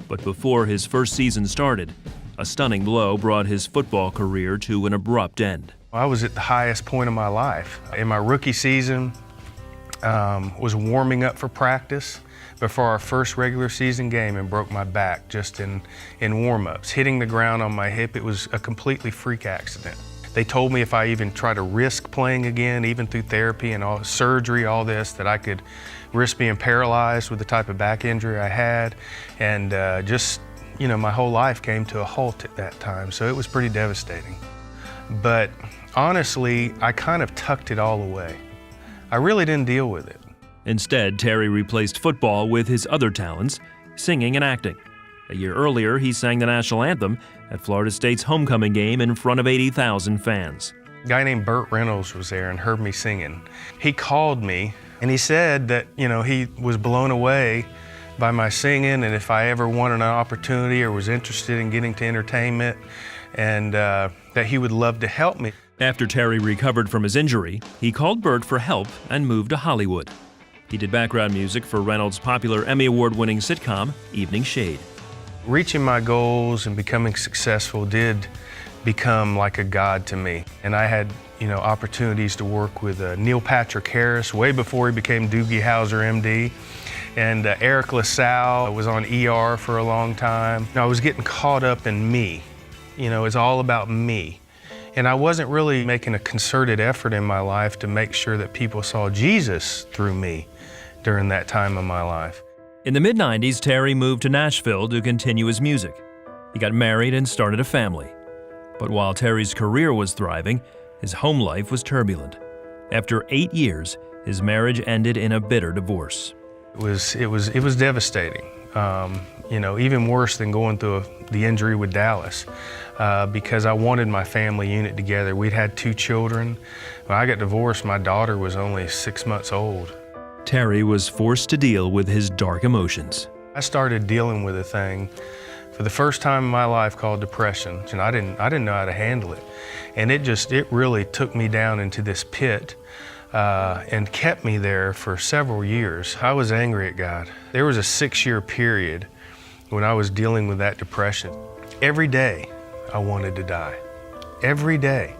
But before his first season started, a stunning blow brought his football career to an abrupt end. I was at the highest point of my life. In my rookie season, was warming up for practice before our first regular season game and broke my back just in warm-ups. Hitting the ground on my hip, it was a completely freak accident. They told me if I even try to risk playing again, even through therapy and all surgery, all this, that I could risk being paralyzed with the type of back injury I had. And my whole life came to a halt at that time, so it was pretty devastating. But honestly, I kind of tucked it all away. I really didn't deal with it. Instead, Terry replaced football with his other talents, singing and acting. A year earlier, he sang the national anthem at Florida State's homecoming game in front of 80,000 fans. A guy named Burt Reynolds was there and heard me singing. He called me and he said that, he was blown away by my singing, and if I ever wanted an opportunity or was interested in getting to entertainment, and that he would love to help me. After Terry recovered from his injury, he called Burt for help and moved to Hollywood. He did background music for Reynolds' popular Emmy Award-winning sitcom, Evening Shade. Reaching my goals and becoming successful did become like a god to me. And I had, opportunities to work with Neil Patrick Harris way before he became Doogie Howser, MD. And Eric LaSalle was on ER for a long time. I was getting caught up in me. It's all about me. And I wasn't really making a concerted effort in my life to make sure that people saw Jesus through me during that time of my life. In the mid-90s, Terry moved to Nashville to continue his music. He got married and started a family. But while Terry's career was thriving, his home life was turbulent. After 8 years, his marriage ended in a bitter divorce. It was devastating. Even worse than going through the injury with Dallas, because I wanted my family unit together. We'd had 2 children. When I got divorced, my daughter was only 6 months old. Terry was forced to deal with his dark emotions. I started dealing with a thing for the first time in my life called depression, and I didn't know how to handle it. And it really took me down into this pit and kept me there for several years. I was angry at God. There was a 6-year period when I was dealing with that depression. Every day I wanted to die. Every day,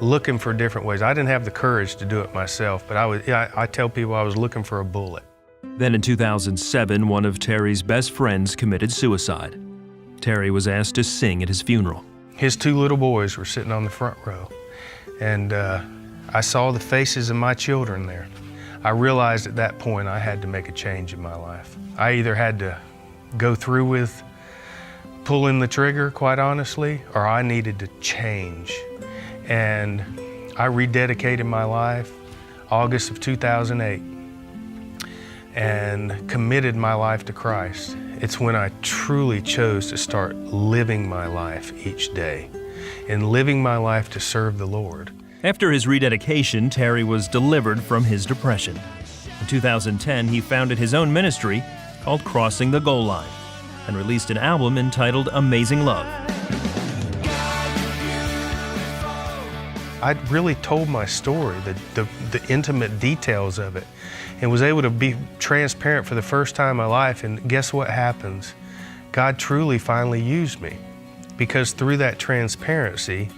looking for different ways. I didn't have the courage to do it myself, but I tell people I was looking for a bullet. Then in 2007, one of Terry's best friends committed suicide. Terry was asked to sing at his funeral. His 2 little boys were sitting on the front row, and I saw the faces of my children there. I realized at that point I had to make a change in my life. I either had to go through with pulling the trigger, quite honestly, or I needed to change. And I rededicated my life August of 2008 and committed my life to Christ. It's when I truly chose to start living my life each day and living my life to serve the Lord. After his rededication, Terry was delivered from his depression. In 2010, he founded his own ministry called Crossing the Goal Line and released an album entitled Amazing Love. I really told my story, the intimate details of it, and was able to be transparent for the first time in my life. And guess what happens? God truly finally used me, because through that transparency,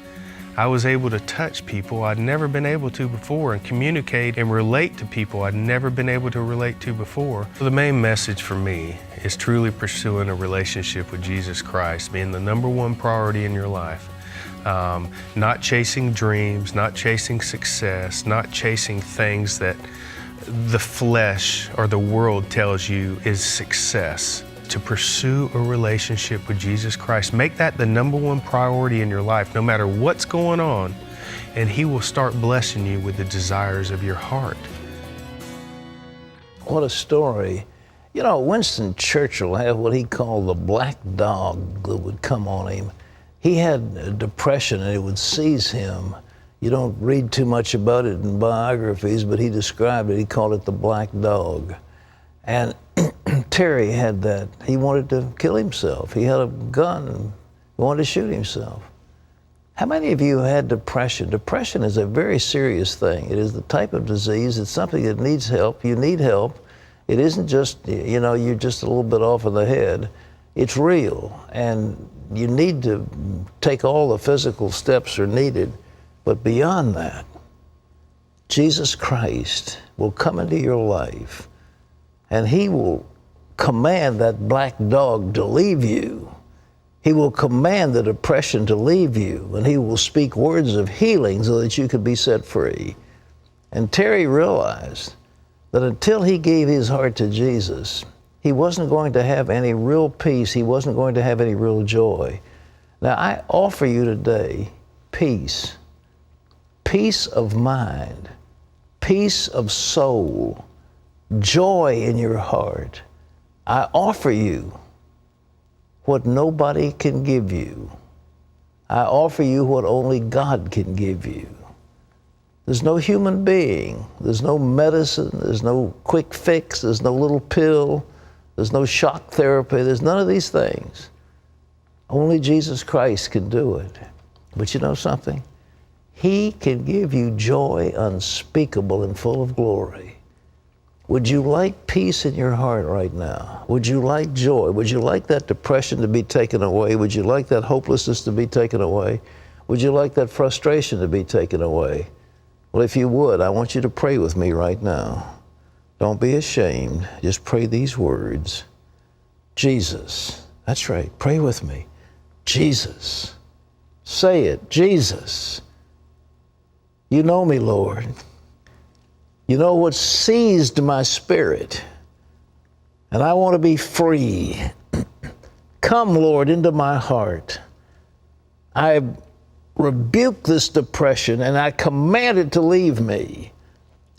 I was able to touch people I'd never been able to before and communicate and relate to people I'd never been able to relate to before. So the main message for me is truly pursuing a relationship with Jesus Christ, being the #1 priority in your life. Not chasing dreams, not chasing success, not chasing things that the flesh or the world tells you is success. To pursue a relationship with Jesus Christ. Make that the #1 priority in your life, no matter what's going on, and He will start blessing you with the desires of your heart. What a story. You know, Winston Churchill had what he called the black dog that would come on him. He had depression and it would seize him. You don't read too much about it in biographies, but he described it. He called it the black dog. And Terry had that. He wanted to kill himself. He had a gun. He wanted to shoot himself. How many of you had depression? Depression is a very serious thing. It is the type of disease. It's something that needs help. You need help. It isn't just, you're just a little bit off in the head. It's real. And you need to take all the physical steps are needed. But beyond that, Jesus Christ will come into your life and He will command that black dog to leave you. He will command the depression to leave you, and He will speak words of healing so that you could be set free. And Terry realized that until he gave his heart to Jesus, he wasn't going to have any real peace. He wasn't going to have any real joy. Now, I offer you today peace, peace of mind, peace of soul, joy in your heart. I offer you what nobody can give you. I offer you what only God can give you. There's no human being, there's no medicine, there's no quick fix, there's no little pill, there's no shock therapy, there's none of these things. Only Jesus Christ can do it. But you know something? He can give you joy unspeakable and full of glory. Would you like peace in your heart right now? Would you like joy? Would you like that depression to be taken away? Would you like that hopelessness to be taken away? Would you like that frustration to be taken away? Well, if you would, I want you to pray with me right now. Don't be ashamed. Just pray these words. Jesus. That's right. Pray with me. Jesus. Say it. Jesus. You know me, Lord. You know what seized my spirit. and I want to be free. Come, Lord, into my heart. I rebuke this depression and I command it to leave me.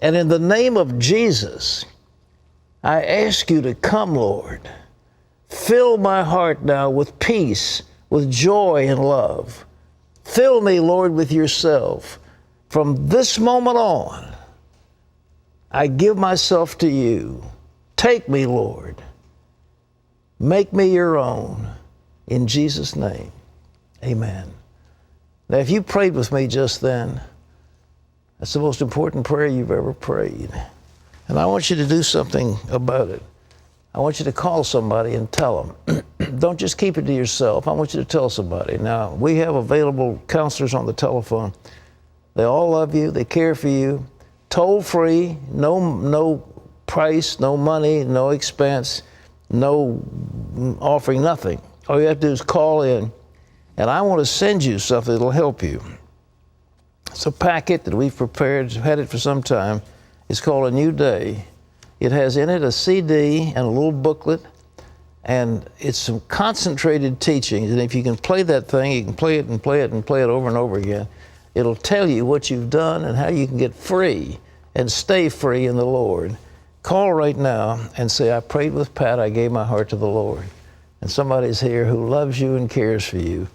And in the name of Jesus, I ask you to come, Lord. Fill my heart now with peace, with joy and love. Fill me, Lord, with yourself. From this moment on, I give myself to you. Take me, Lord. Make me your own. In Jesus' name, amen. Now, if you prayed with me just then, that's the most important prayer you've ever prayed. And I want you to do something about it. I want you to call somebody and tell them. Don't just keep it to yourself. I want you to tell somebody. Now, we have available counselors on the telephone. They all love you. They care for you. Toll free, no price, no money, no expense, no offering, nothing. All you have to do is call in, and I want to send you something that'll help you. It's a packet that we've prepared, had it for some time. It's called A New Day. It has in it a CD and a little booklet, and it's some concentrated teachings. And if you can play that thing, you can play it and play it and play it over and over again. It'll tell you what you've done and how you can get free and stay free in the Lord. Call right now and say, I prayed with Pat, I gave my heart to the Lord. And somebody's here who loves you and cares for you.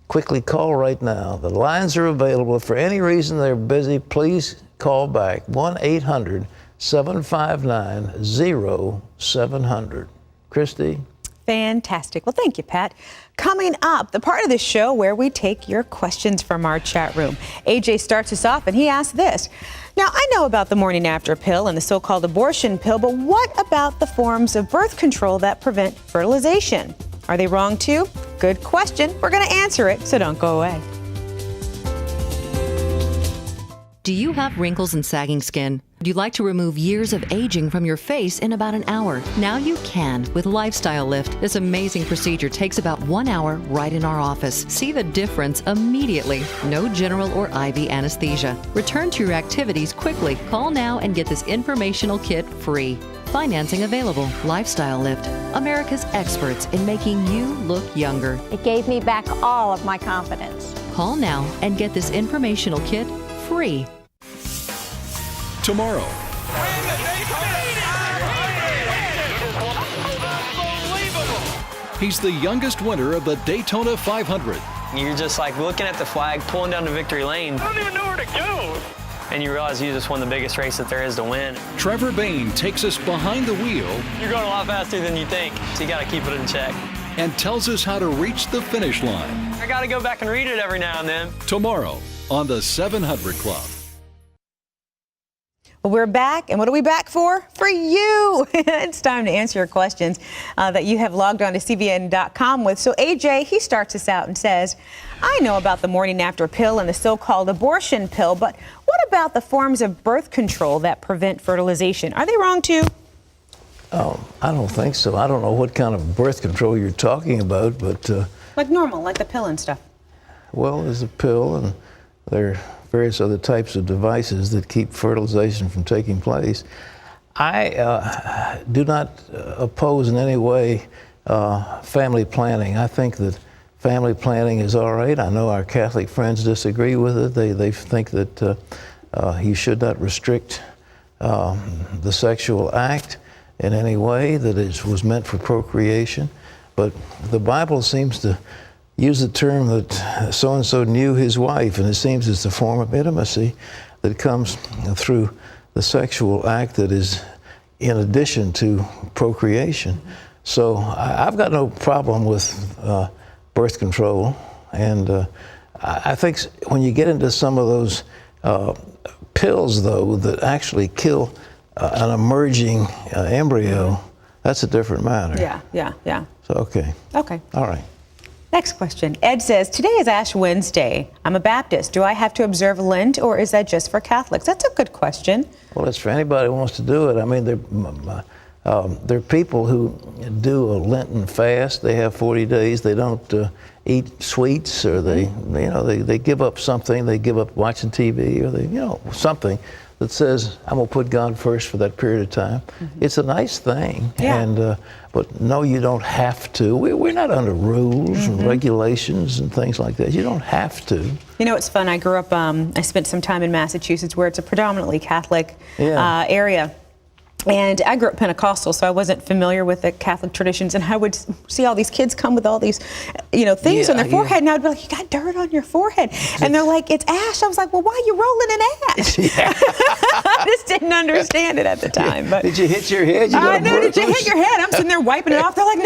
Quickly call right now. The lines are available. If for any reason they're busy, please call back. 1-800-759-0700. Christy? Fantastic. Well, thank you, Pat. Coming up, the part of the show where we take your questions from our chat room. AJ starts us off and he asks this. Now, I know about the morning after pill and the so-called abortion pill, but what about the forms of birth control that prevent fertilization? Are they wrong too? Good question. We're going to answer it, so don't go away. Do you have wrinkles and sagging skin? Would you like to remove years of aging from your face in about an hour? Now you can with Lifestyle Lift. This amazing procedure takes about 1 hour right in our office. See the difference immediately. No general or IV anesthesia. Return to your activities quickly. Call now and get this informational kit free. Financing available. Lifestyle Lift. America's experts in making you look younger. It gave me back all of my confidence. Call now and get this informational kit free. Tomorrow. He's the youngest winner of the Daytona 500. You're just like looking at the flag, pulling down to victory lane. I don't even know where to go. And you realize you just won the biggest race that there is to win. Trevor Bayne takes us behind the wheel. You're going a lot faster than you think, so you got to keep it in check. And tells us how to reach the finish line. I got to go back and read it every now and then. Tomorrow on the 700 Club. Well, we're back, and what are we back for? For you! It's time to answer your questions that you have logged on to CBN.com with. So AJ, he starts us out and says, I know about the morning after pill and the so-called abortion pill, but what about the forms of birth control that prevent fertilization? Are they wrong too? I don't think so. I don't know what kind of birth control you're talking about, but... like normal, like the pill and stuff. Well, there's a pill, and there are various other types of devices that keep fertilization from taking place. I do not oppose in any way family planning. I think that family planning is all right. I know our Catholic friends disagree with it. They think that you should not restrict the sexual act in any way, that it was meant for procreation. But the Bible seems to use the term that so-and-so knew his wife, and it seems it's a form of intimacy that comes through the sexual act that is in addition to procreation. So I've got no problem with birth control, and I think when you get into some of those pills, though, that actually kill an emerging embryo, that's a different matter. Yeah. So, okay. Okay. All right. Next question. Ed says, today is Ash Wednesday. I'm a Baptist. Do I have to observe Lent, or is that just for Catholics? That's a good question. Well, it's for anybody who wants to do it. I mean, There are people who do a Lenten fast. They have 40 days. They don't eat sweets, or they give up something. They give up watching TV, or something that says, I'm going to put God first for that period of time. It's a nice thing. Yeah. But no, you don't have to. We're not under rules and regulations and things like that. You don't have to. You know, it's fun. I grew up, I spent some time in Massachusetts, where it's a predominantly Catholic area. And I grew up Pentecostal, so I wasn't familiar with the Catholic traditions. And I would see all these kids come with all these, things on their forehead. And I'd be like, you got dirt on your forehead. And they're like, it's ash. I was like, well, why are you rolling in ash? I just didn't understand it at the time. But did you hit your head? Did you hit your head? I'm sitting there wiping it off. They're like, no.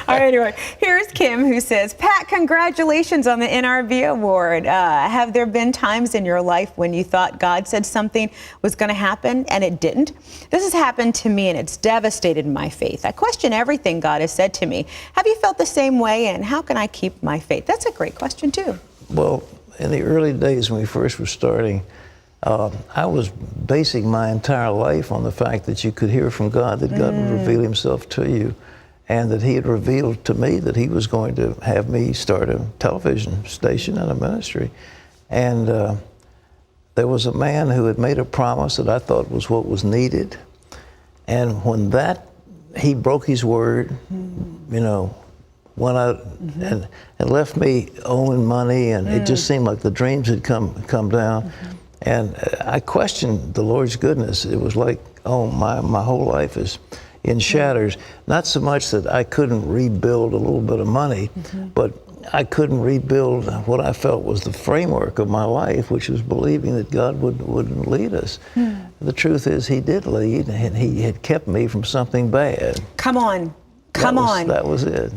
All right, anyway, here's Kim, who says, Pat, congratulations on the NRV award. Have there been times in your life when you thought God said something was going to happen and it didn't? This has happened to me, and it's devastated my faith. I question everything God has said to me. Have you felt the same way, and how can I keep my faith? That's a great question, too. Well, in the early days when we first were starting, I was basing my entire life on the fact that you could hear from God, that God would reveal himself to you, and that he had revealed to me that he was going to have me start a television station and a ministry. And there was a man who had made a promise that I thought was what was needed. And when he broke his word, went out and left me owing money, and it just seemed like the dreams had come down. And I questioned the Lord's goodness. It was like, oh, my whole life is in shatters. Not so much that I couldn't rebuild a little bit of money, but I couldn't rebuild what I felt was the framework of my life, which was believing that God would lead us. The truth is, he did lead, and he had kept me from something bad. Come on. That was it.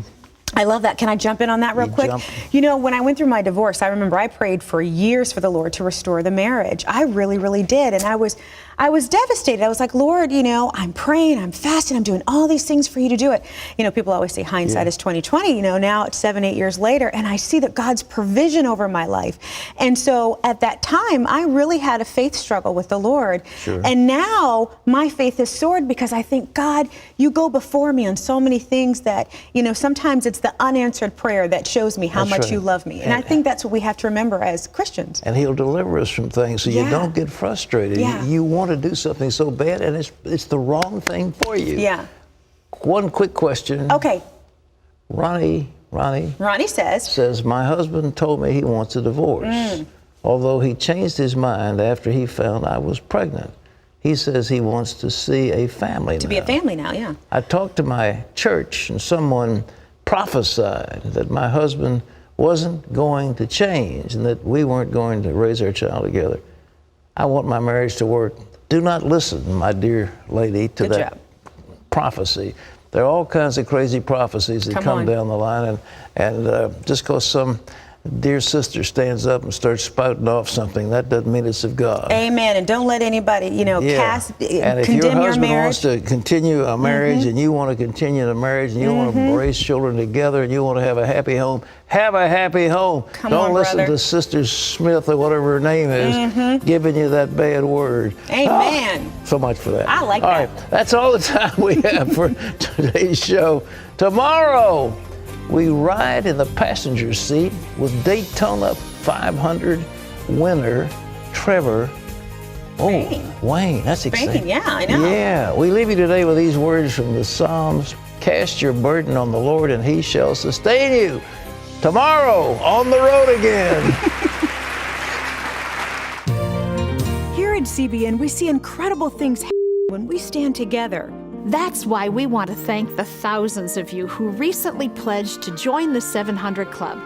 I love that. Can I jump in on that real quick? When I went through my divorce, I remember I prayed for years for the Lord to restore the marriage. I really, really did. And I was devastated. I was like, Lord, I'm praying, I'm fasting, I'm doing all these things for you to do it. People always say hindsight is 20/20. Now it's 7-8 years later, and I see that God's provision over my life. And so at that time, I really had a faith struggle with the Lord. Sure. And now my faith has soared because I think, God, you go before me on so many things that, sometimes it's the unanswered prayer that shows me how much you love me. And I think that's what we have to remember as Christians. And he'll deliver us from things so you don't get frustrated. You want to do something so bad, and it's the wrong thing for you. Yeah. One quick question. Okay. Ronnie says, my husband told me he wants a divorce, although he changed his mind after he found I was pregnant. He says he wants to see a family now. To be a family now, yeah. I talked to my church, and someone prophesied that my husband wasn't going to change and that we weren't going to raise our child together. I want my marriage to work. Do not listen, my dear lady, to that prophecy. There are all kinds of crazy prophecies that come down the line, and just because some dear sister stands up and starts spouting off something, that doesn't mean it's of God. Amen. And don't let anybody, and if condemn your husband your marriage. wants to continue a marriage, and you want to continue the marriage, and you want to raise children together, and you want to have a happy home, have a happy home. Don't listen to Sister Smith or whatever her name is giving you that bad word. Amen. So much for that. I like that. All right, that's all the time we have for today's show. Tomorrow, we ride in the passenger seat with Daytona 500 winner Trevor Wayne. That's exciting. Yeah, I know. Yeah, we leave you today with these words from the Psalms. Cast your burden on the Lord, and he shall sustain you. Tomorrow, on the road again. Here at CBN, we see incredible things happen when we stand together. That's why we want to thank the thousands of you who recently pledged to join the 700 Club.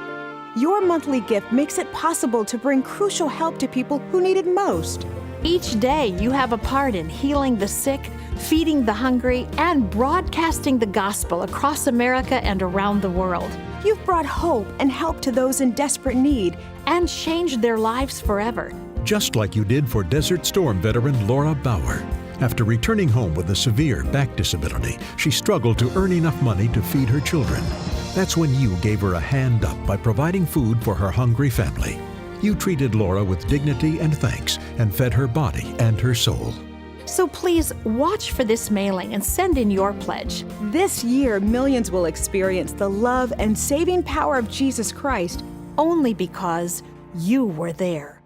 Your monthly gift makes it possible to bring crucial help to people who need it most. Each day, you have a part in healing the sick, feeding the hungry, and broadcasting the gospel across America and around the world. You've brought hope and help to those in desperate need and changed their lives forever. Just like you did for Desert Storm veteran Laura Bauer. After returning home with a severe back disability, she struggled to earn enough money to feed her children. That's when you gave her a hand up by providing food for her hungry family. You treated Laura with dignity and thanks and fed her body and her soul. So please watch for this mailing and send in your pledge. This year, millions will experience the love and saving power of Jesus Christ only because you were there.